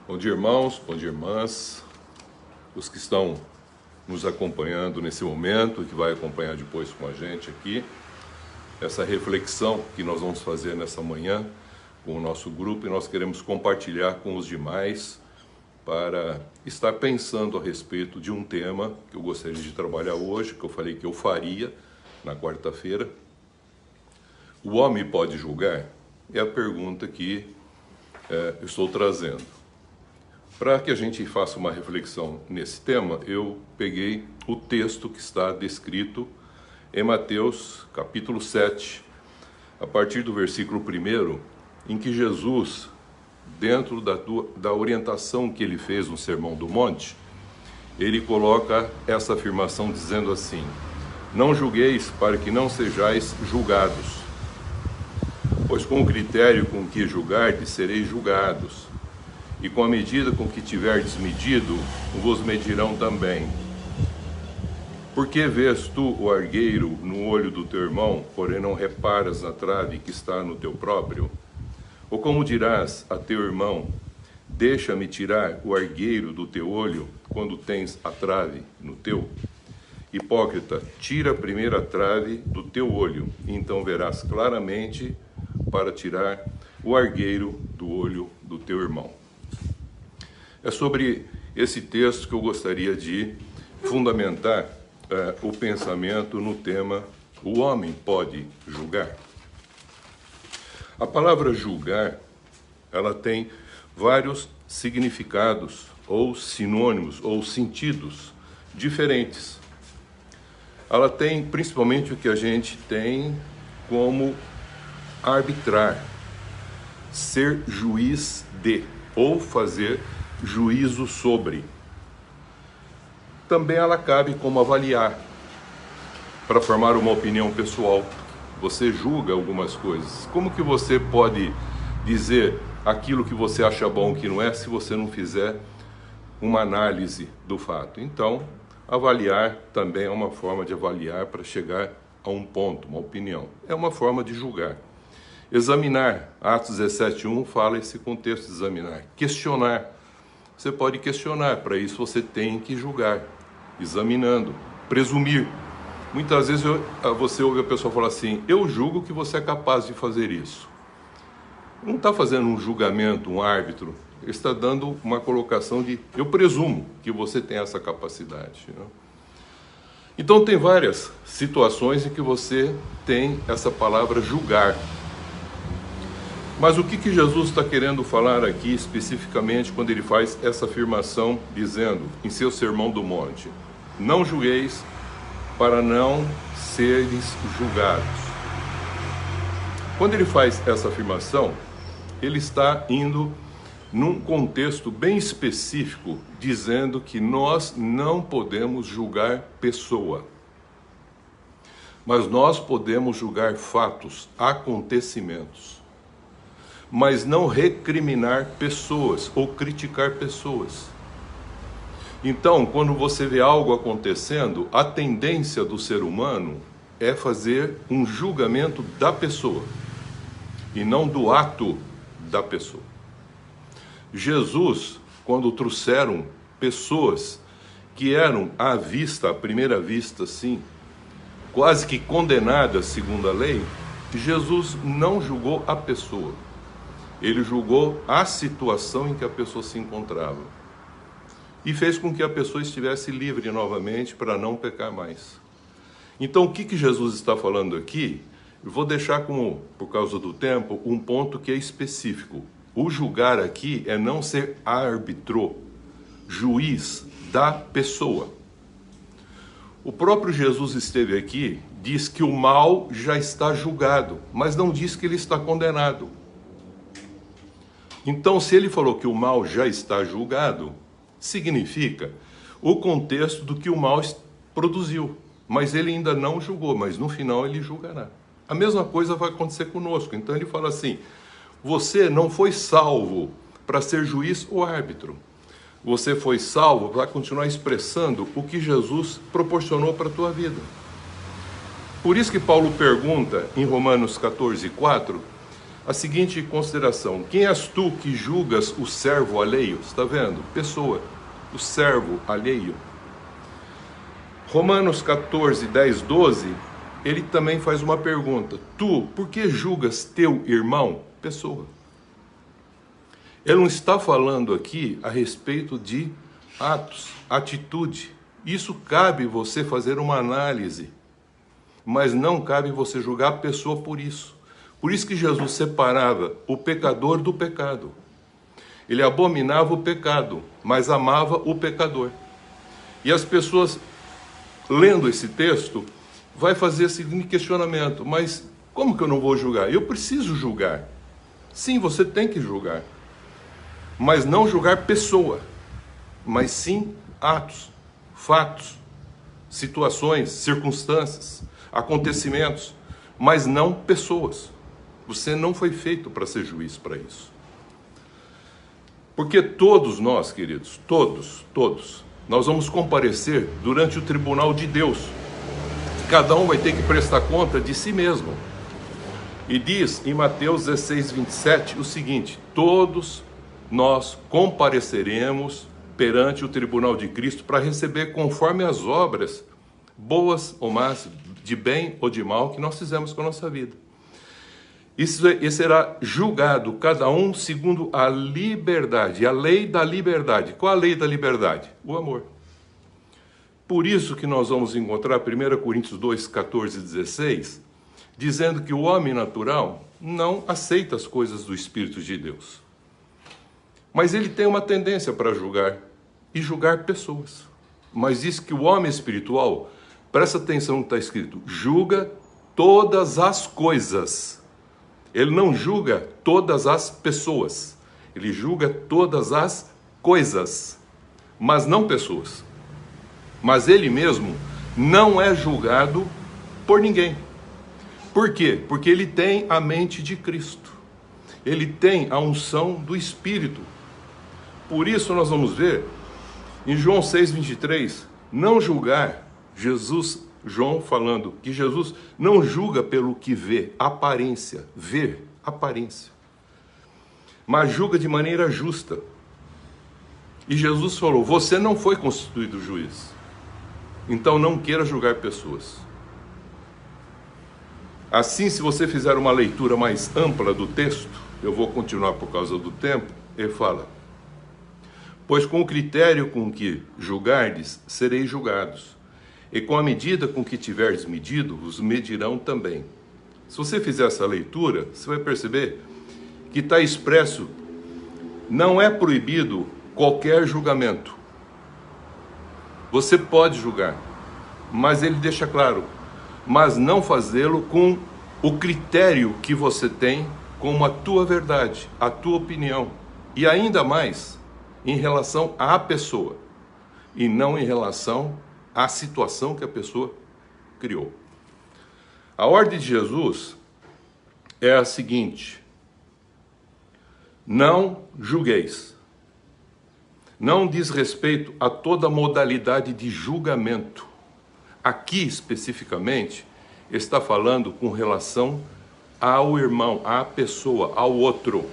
Bom dia, irmãos, bom dia, irmãs, os que estão nos acompanhando nesse momento e que vai acompanhar depois com a gente aqui, essa reflexão que nós vamos fazer nessa manhã com o nosso grupo, e nós queremos compartilhar com os demais para estar pensando a respeito de um tema que eu gostaria de trabalhar hoje, que eu falei que eu faria na quarta-feira. O homem pode julgar? É a pergunta que eu estou trazendo. Para que a gente faça uma reflexão nesse tema, eu peguei o texto que está descrito em Mateus, capítulo 7, a partir do versículo 1, em que Jesus, dentro da orientação que ele fez no Sermão do Monte, ele coloca essa afirmação dizendo assim: não julgueis para que não sejais julgados, pois com o critério com que julgardes sereis julgados, e com a medida com que tiverdes medido, vos medirão também. Porque vês tu o argueiro no olho do teu irmão, porém não reparas na trave que está no teu próprio? Ou como dirás a teu irmão: deixa-me tirar o argueiro do teu olho, quando tens a trave no teu? Hipócrita, tira primeiro a trave do teu olho, e então verás claramente para tirar o argueiro do olho do teu irmão. É sobre esse texto que eu gostaria de fundamentar o pensamento no tema: o homem pode julgar? A palavra julgar, ela tem vários significados, ou sinônimos, ou sentidos diferentes. Ela tem principalmente o que a gente tem como arbitrar, ser juiz de, ou fazer juízo sobre. Também ela cabe como avaliar, para formar uma opinião pessoal. Você julga algumas coisas. Como que você pode dizer aquilo que você acha bom que não é, se você não fizer uma análise do fato? Então, avaliar também é uma forma de avaliar para chegar a um ponto, uma opinião. É uma forma de julgar. Examinar, Atos 17:1 fala esse contexto de examinar. Questionar. Você pode questionar, para isso você tem que julgar, examinando. Presumir. Muitas vezes você ouve a pessoa falar assim: eu julgo que você é capaz de fazer isso. Não está fazendo um julgamento, um árbitro. Ele está dando uma colocação de: eu presumo que você tem essa capacidade. Então tem várias situações em que você tem essa palavra julgar. Mas o que Jesus está querendo falar aqui especificamente quando ele faz essa afirmação, dizendo em seu Sermão do Monte: não julgueis para não seres julgados? Quando ele faz essa afirmação, ele está indo num contexto bem específico, dizendo que nós não podemos julgar pessoa, mas nós podemos julgar fatos, acontecimentos, mas não recriminar pessoas ou criticar pessoas. Então, quando você vê algo acontecendo, a tendência do ser humano é fazer um julgamento da pessoa e não do ato da pessoa. Jesus, quando trouxeram pessoas que eram à primeira vista, sim, quase que condenadas segundo a lei, Jesus não julgou a pessoa. Ele julgou a situação em que a pessoa se encontrava e fez com que a pessoa estivesse livre novamente para não pecar mais. Então, o que Jesus está falando aqui? Eu vou deixar como, por causa do tempo, um ponto que é específico. O julgar aqui é não ser árbitro, juiz da pessoa. O próprio Jesus esteve aqui, diz que o mal já está julgado, mas não diz que ele está condenado. Então, se ele falou que o mal já está julgado, significa o contexto do que o mal produziu. Mas ele ainda não julgou, mas no final ele julgará. A mesma coisa vai acontecer conosco. Então ele fala assim: você não foi salvo para ser juiz ou árbitro. Você foi salvo para continuar expressando o que Jesus proporcionou para a tua vida. Por isso que Paulo pergunta em Romanos 14:4, a seguinte consideração: quem és tu que julgas o servo alheio? Está vendo? Pessoa, o servo alheio. Romanos 14, 10, 12, ele também faz uma pergunta: tu, por que julgas teu irmão? Pessoa. Ele não está falando aqui a respeito de atos, atitude. Isso cabe você fazer uma análise, mas não cabe você julgar a pessoa por isso. Por isso que Jesus separava o pecador do pecado. Ele abominava o pecado, mas amava o pecador. E as pessoas, lendo esse texto, vai fazer esse questionamento: mas como que eu não vou julgar? Eu preciso julgar. Sim, você tem que julgar. Mas não julgar pessoa, mas sim atos, fatos, situações, circunstâncias, acontecimentos, mas não pessoas. Você não foi feito para ser juiz para isso. Porque todos nós, queridos, todos, nós vamos comparecer durante o tribunal de Deus. Cada um vai ter que prestar conta de si mesmo. E diz em Mateus 16, 27 o seguinte: todos nós compareceremos perante o tribunal de Cristo para receber conforme as obras, boas ou más, de bem ou de mal, que nós fizemos com a nossa vida. E será julgado cada um segundo a liberdade, a lei da liberdade. Qual a lei da liberdade? O amor. Por isso que nós vamos encontrar 1 Coríntios 2, 14 e 16, dizendo que o homem natural não aceita as coisas do Espírito de Deus. Mas ele tem uma tendência para julgar, e julgar pessoas. Mas diz que o homem espiritual, presta atenção no que está escrito, julga todas as coisas. Ele não julga todas as pessoas, ele julga todas as coisas, mas não pessoas. Mas ele mesmo não é julgado por ninguém. Por quê? Porque ele tem a mente de Cristo, ele tem a unção do Espírito. Por isso nós vamos ver em João 6, 23, não julgar, João falando que Jesus não julga pelo que vê, aparência, ver, aparência, mas julga de maneira justa. E Jesus falou: você não foi constituído juiz, então não queira julgar pessoas. Assim, se você fizer uma leitura mais ampla do texto, eu vou continuar por causa do tempo, ele fala: pois com o critério com que julgardes, sereis julgados, e com a medida com que tiverdes medido, vos medirão também. Se você fizer essa leitura, você vai perceber que está expresso: não é proibido qualquer julgamento. Você pode julgar, mas ele deixa claro, mas não fazê-lo com o critério que você tem como a tua verdade, a tua opinião, e ainda mais em relação à pessoa, e não em relação à situação que a pessoa criou. A ordem de Jesus é a seguinte: não julgueis. Não diz respeito a toda modalidade de julgamento. Aqui, especificamente, está falando com relação ao irmão, à pessoa, ao outro.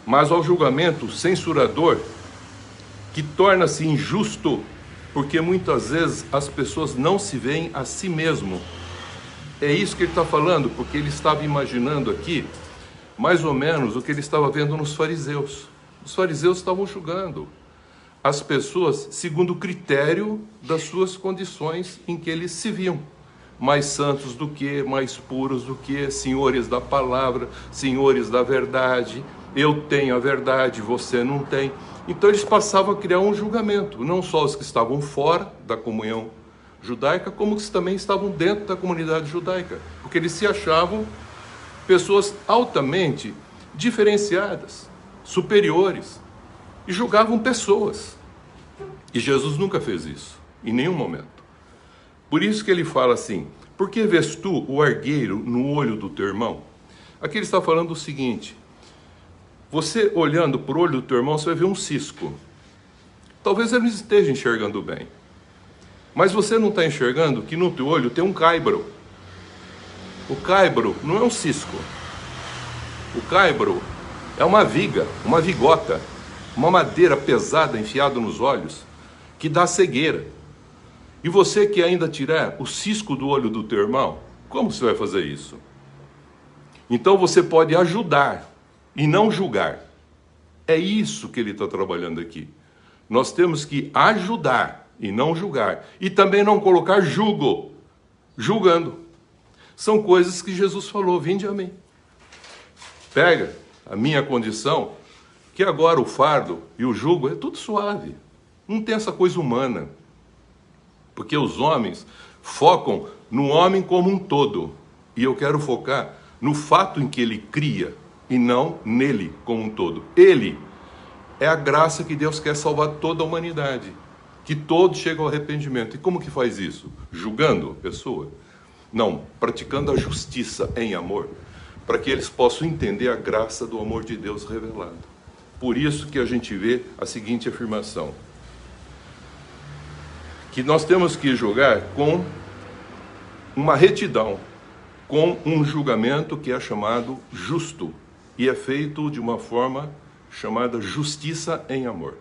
Mas ao julgamento censurador, que torna-se injusto, porque muitas vezes as pessoas não se veem a si mesmo. É isso que ele está falando, porque ele estava imaginando aqui, mais ou menos, o que ele estava vendo nos fariseus. Os fariseus estavam julgando as pessoas segundo o critério das suas condições em que eles se viam. Mais santos do que, mais puros do que, senhores da palavra, senhores da verdade, eu tenho a verdade, você não tem. Então eles passavam a criar um julgamento, não só os que estavam fora da comunhão judaica, como os que também estavam dentro da comunidade judaica, porque eles se achavam pessoas altamente diferenciadas, superiores, e julgavam pessoas. E Jesus nunca fez isso, em nenhum momento. Por isso que ele fala assim: por que vês tu o argueiro no olho do teu irmão? Aqui ele está falando o seguinte: você olhando por olho do teu irmão, você vai ver um cisco. Talvez ele não esteja enxergando bem, mas você não está enxergando que no teu olho tem um caibro. O caibro não é um cisco. O caibro é uma viga, uma vigota, uma madeira pesada enfiada nos olhos, que dá cegueira. E você que ainda tirar o cisco do olho do teu irmão, como você vai fazer isso? Então você pode ajudar e não julgar. É isso que ele está trabalhando aqui. Nós temos que ajudar e não julgar. E também não colocar julgando. São coisas que Jesus falou, vinde a mim. Pega a minha condição, que agora o fardo e o jugo é tudo suave. Não tem essa coisa humana. Porque os homens focam no homem como um todo. E eu quero focar no fato em que ele cria e não nele como um todo. Ele é a graça que Deus quer salvar toda a humanidade. Que todos chegam ao arrependimento. E como que faz isso? Julgando a pessoa? Não, praticando a justiça em amor, para que eles possam entender a graça do amor de Deus revelado. Por isso que a gente vê a seguinte afirmação: que nós temos que julgar com uma retidão, com um julgamento que é chamado justo, e é feito de uma forma chamada justiça em amor.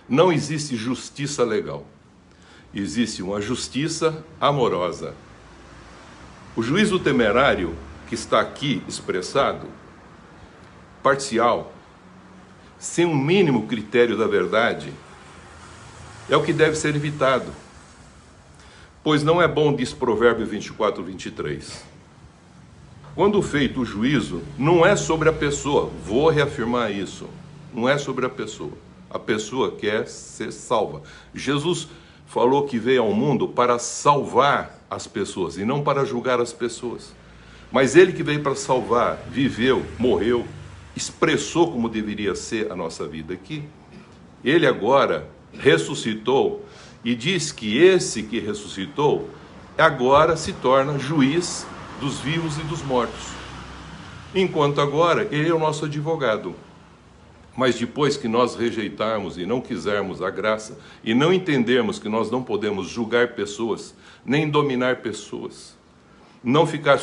Não existe justiça legal, existe uma justiça amorosa. O juízo temerário que está aqui expressado, parcial, sem um mínimo critério da verdade, é o que deve ser evitado. Pois não é bom, diz Provérbio 24, 23. Quando feito o juízo, não é sobre a pessoa, vou reafirmar isso, não é sobre a pessoa quer ser salva. Jesus falou que veio ao mundo para salvar as pessoas e não para julgar as pessoas. Mas ele que veio para salvar, viveu, morreu, expressou como deveria ser a nossa vida aqui. Ele agora ressuscitou e diz que esse que ressuscitou agora se torna juiz dos vivos e dos mortos. Enquanto agora ele é o nosso advogado. Mas depois que nós rejeitarmos e não quisermos a graça e não entendermos que nós não podemos julgar pessoas, nem dominar pessoas, não ficar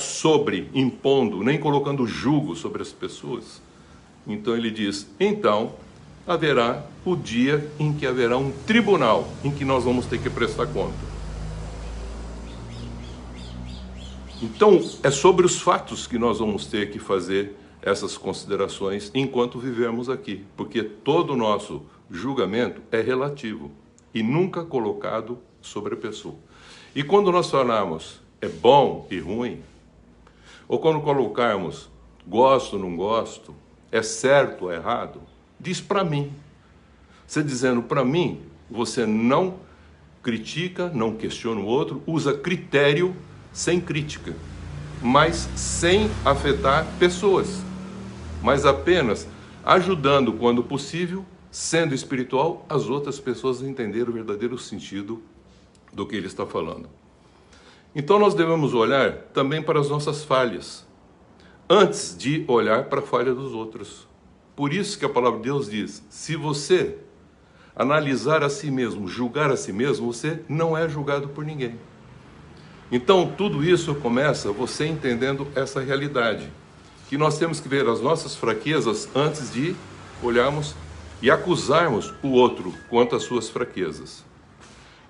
impondo, nem colocando jugo sobre as pessoas, então ele diz, então haverá o dia em que haverá um tribunal em que nós vamos ter que prestar conta. Então é sobre os fatos que nós vamos ter que fazer essas considerações enquanto vivemos aqui, porque todo o nosso julgamento é relativo e nunca colocado sobre a pessoa. E quando nós falarmos é bom e ruim, ou quando colocarmos gosto, não gosto, é certo ou errado, diz para mim. Você dizendo para mim, você não critica, não questiona o outro, usa critério sem crítica, mas sem afetar pessoas, mas apenas ajudando quando possível, sendo espiritual, as outras pessoas a entender o verdadeiro sentido do que ele está falando. Então nós devemos olhar também para as nossas falhas, antes de olhar para a falha dos outros. Por isso que a palavra de Deus diz, se você analisar a si mesmo, julgar a si mesmo, você não é julgado por ninguém. Então tudo isso começa você entendendo essa realidade, que nós temos que ver as nossas fraquezas antes de olharmos e acusarmos o outro quanto às suas fraquezas.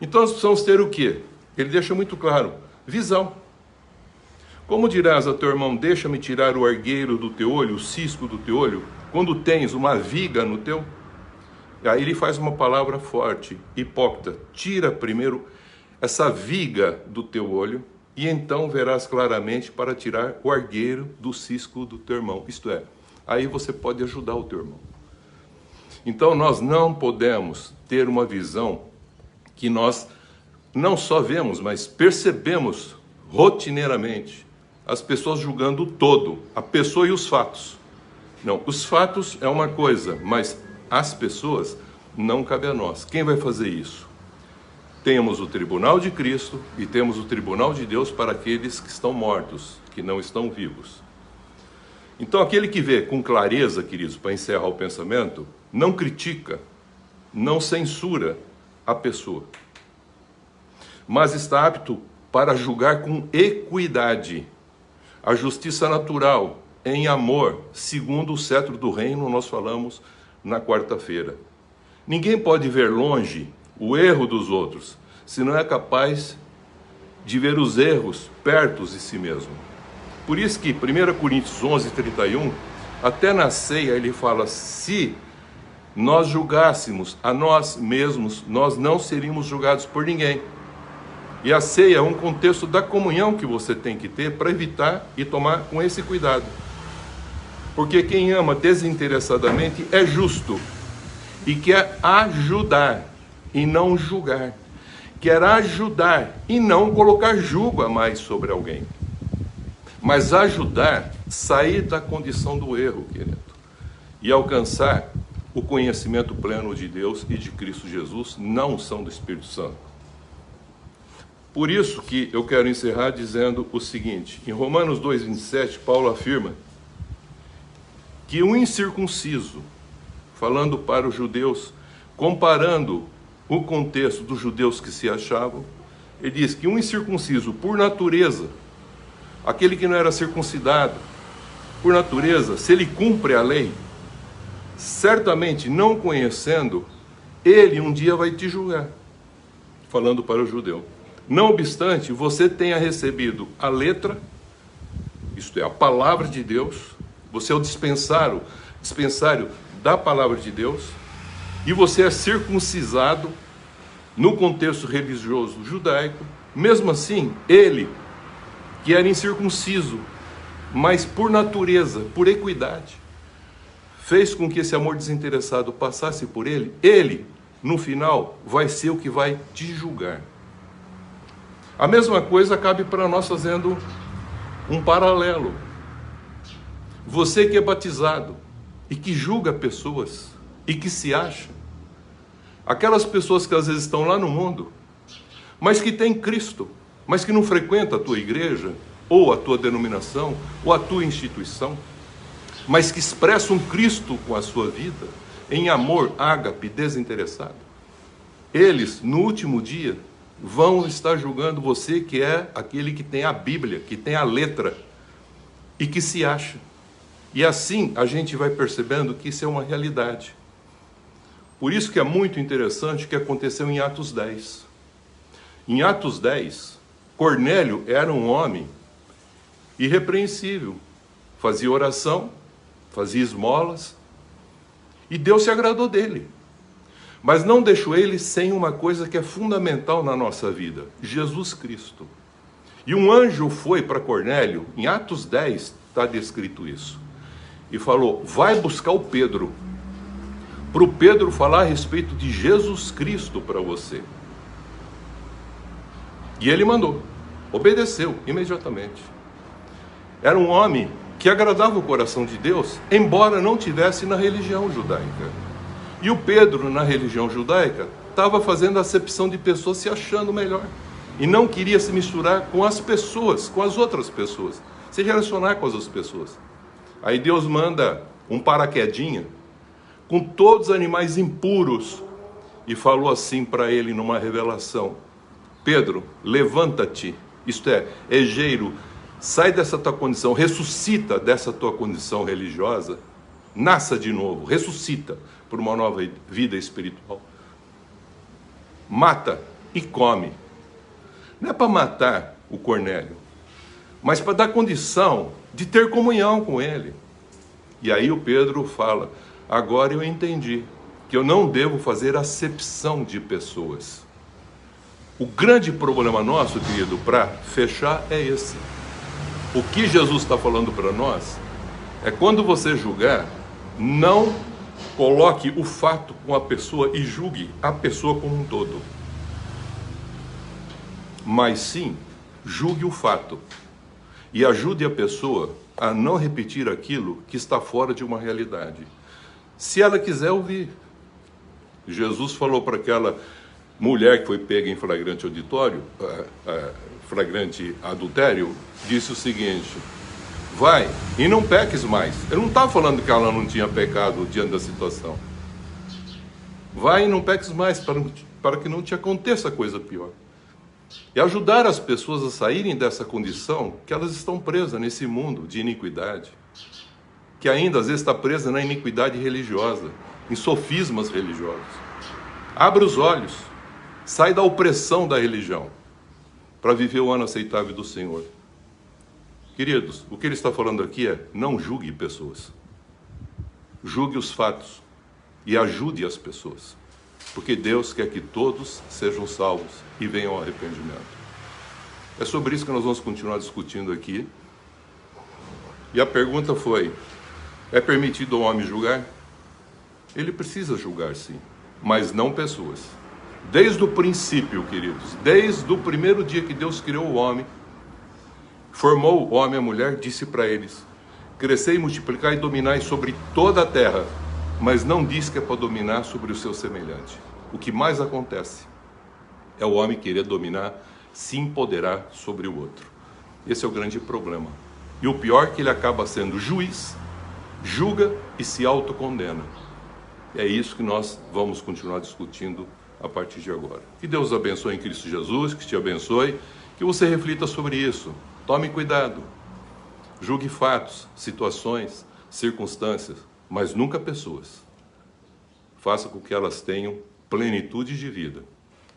Então nós precisamos ter o quê? Ele deixa muito claro, visão. Como dirás a teu irmão, deixa-me tirar o argueiro do teu olho, o cisco do teu olho, quando tens uma viga no teu? Aí ele faz uma palavra forte, hipócrita, tira primeiro essa viga do teu olho, e então verás claramente para tirar o argueiro do cisco do teu irmão. Isto é, aí você pode ajudar o teu irmão. Então nós não podemos ter uma visão que nós não só vemos, mas percebemos rotineiramente as pessoas julgando o todo, a pessoa e os fatos. Não, os fatos é uma coisa, mas as pessoas não cabe a nós. Quem vai fazer isso? Temos o tribunal de Cristo e temos o tribunal de Deus para aqueles que estão mortos, que não estão vivos. Então aquele que vê com clareza, queridos, para encerrar o pensamento, não critica, não censura a pessoa, mas está apto para julgar com equidade. A justiça natural em amor, segundo o cetro do reino, nós falamos na quarta-feira. Ninguém pode ver longe o erro dos outros, se não é capaz de ver os erros perto de si mesmo. Por isso que 1 Coríntios 11:31, até na ceia ele fala: se nós julgássemos a nós mesmos, nós não seríamos julgados por ninguém. E a ceia é um contexto da comunhão que você tem que ter para evitar e tomar com esse cuidado. Porque quem ama desinteressadamente é justo e quer ajudar e não julgar. Quer ajudar e não colocar julgo a mais sobre alguém. Mas ajudar, sair da condição do erro, querido, e alcançar o conhecimento pleno de Deus e de Cristo Jesus, na unção do Espírito Santo. Por isso que eu quero encerrar dizendo o seguinte: em Romanos 2:27, Paulo afirma que o incircunciso, falando para os judeus, comparando o contexto dos judeus que se achavam, ele diz que um incircunciso, por natureza, aquele que não era circuncidado, por natureza, se ele cumpre a lei, certamente não conhecendo, ele um dia vai te julgar, falando para o judeu. Não obstante, você tenha recebido a letra, isto é, a palavra de Deus, você é o dispensário da palavra de Deus, e você é circuncisado no contexto religioso judaico. Mesmo assim, ele, que era incircunciso, mas por natureza, por equidade, fez com que esse amor desinteressado passasse por ele. Ele, no final, vai ser o que vai te julgar. A mesma coisa cabe para nós, fazendo um paralelo. Você que é batizado e que julga pessoas e que se acha, aquelas pessoas que às vezes estão lá no mundo, mas que têm Cristo, mas que não frequentam a tua igreja, ou a tua denominação, ou a tua instituição, mas que expressam Cristo com a sua vida, em amor, ágape, desinteressado. Eles, no último dia, vão estar julgando você, que é aquele que tem a Bíblia, que tem a letra, e que se acha. E assim a gente vai percebendo que isso é uma realidade. Por isso que é muito interessante o que aconteceu em Atos 10. Em Atos 10, Cornélio era um homem irrepreensível, fazia oração, fazia esmolas, e Deus se agradou dele. Mas não deixou ele sem uma coisa que é fundamental na nossa vida: Jesus Cristo. E um anjo foi para Cornélio, em Atos 10 está descrito isso, e falou: vai buscar o Pedro, para o Pedro falar a respeito de Jesus Cristo para você. E ele mandou, obedeceu imediatamente. Era um homem que agradava o coração de Deus, embora não tivesse na religião judaica. E o Pedro, na religião judaica, estava fazendo acepção de pessoas, se achando melhor, e não queria se misturar com as pessoas, com as outras pessoas, se relacionar com as outras pessoas. Aí Deus manda um paraquedinha com todos os animais impuros e falou assim para ele numa revelação: Pedro, levanta-te, isto é, Egeiro, sai dessa tua condição, ressuscita dessa tua condição religiosa, nasça de novo, ressuscita por uma nova vida espiritual. Mata e come. Não é para matar o Cornélio, mas para dar condição de ter comunhão com ele. E aí o Pedro fala: agora eu entendi que eu não devo fazer acepção de pessoas. O grande problema nosso, querido, para fechar, é esse. O que Jesus está falando para nós é: quando você julgar, não coloque o fato com a pessoa e julgue a pessoa como um todo, mas sim, julgue o fato e ajude a pessoa a não repetir aquilo que está fora de uma realidade. Se ela quiser ouvir. Jesus falou para aquela mulher que foi pega em flagrante flagrante adultério, disse o seguinte: vai e não peques mais. Ele não estava falando que ela não tinha pecado diante da situação. Vai e não peques mais, para que não te aconteça coisa pior. E ajudar as pessoas a saírem dessa condição que elas estão presas nesse mundo de iniquidade, que ainda às vezes está presa na iniquidade religiosa, em sofismas religiosos. Abra os olhos, sai da opressão da religião, para viver o ano aceitável do Senhor. Queridos, o que ele está falando aqui é: não julgue pessoas, julgue os fatos e ajude as pessoas, porque Deus quer que todos sejam salvos e venham ao arrependimento. É sobre isso que nós vamos continuar discutindo aqui. E a pergunta foi: é permitido ao homem julgar? Ele precisa julgar, sim, mas não pessoas. Desde o princípio, queridos, desde o primeiro dia que Deus criou o homem, formou o homem e a mulher, disse para eles: crescei e multiplicai e dominai sobre toda a terra, mas não diz que é para dominar sobre o seu semelhante. O que mais acontece é o homem querer dominar, se empoderar sobre o outro. Esse é o grande problema. E o pior é que ele acaba sendo juiz, julga e se autocondena. É isso que nós vamos continuar discutindo a partir de agora. Que Deus abençoe em Cristo Jesus, que te abençoe, que você reflita sobre isso. Tome cuidado. Julgue fatos, situações, circunstâncias, mas nunca pessoas. Faça com que elas tenham plenitude de vida,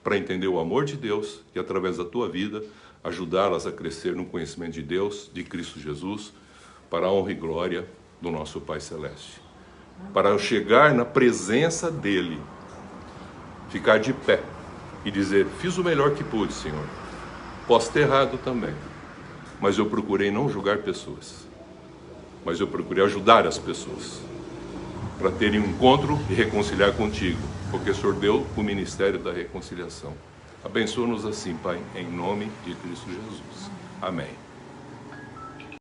para entender o amor de Deus e, através da tua vida, ajudá-las a crescer no conhecimento de Deus, de Cristo Jesus, para a honra e glória do nosso Pai Celeste. Para chegar na presença dEle, ficar de pé e dizer: fiz o melhor que pude, Senhor. Posso ter errado também, mas eu procurei não julgar pessoas, mas eu procurei ajudar as pessoas, para terem um encontro e reconciliar contigo, porque o Senhor deu o ministério da reconciliação. Abençoa-nos assim, Pai, em nome de Cristo Jesus. Amém.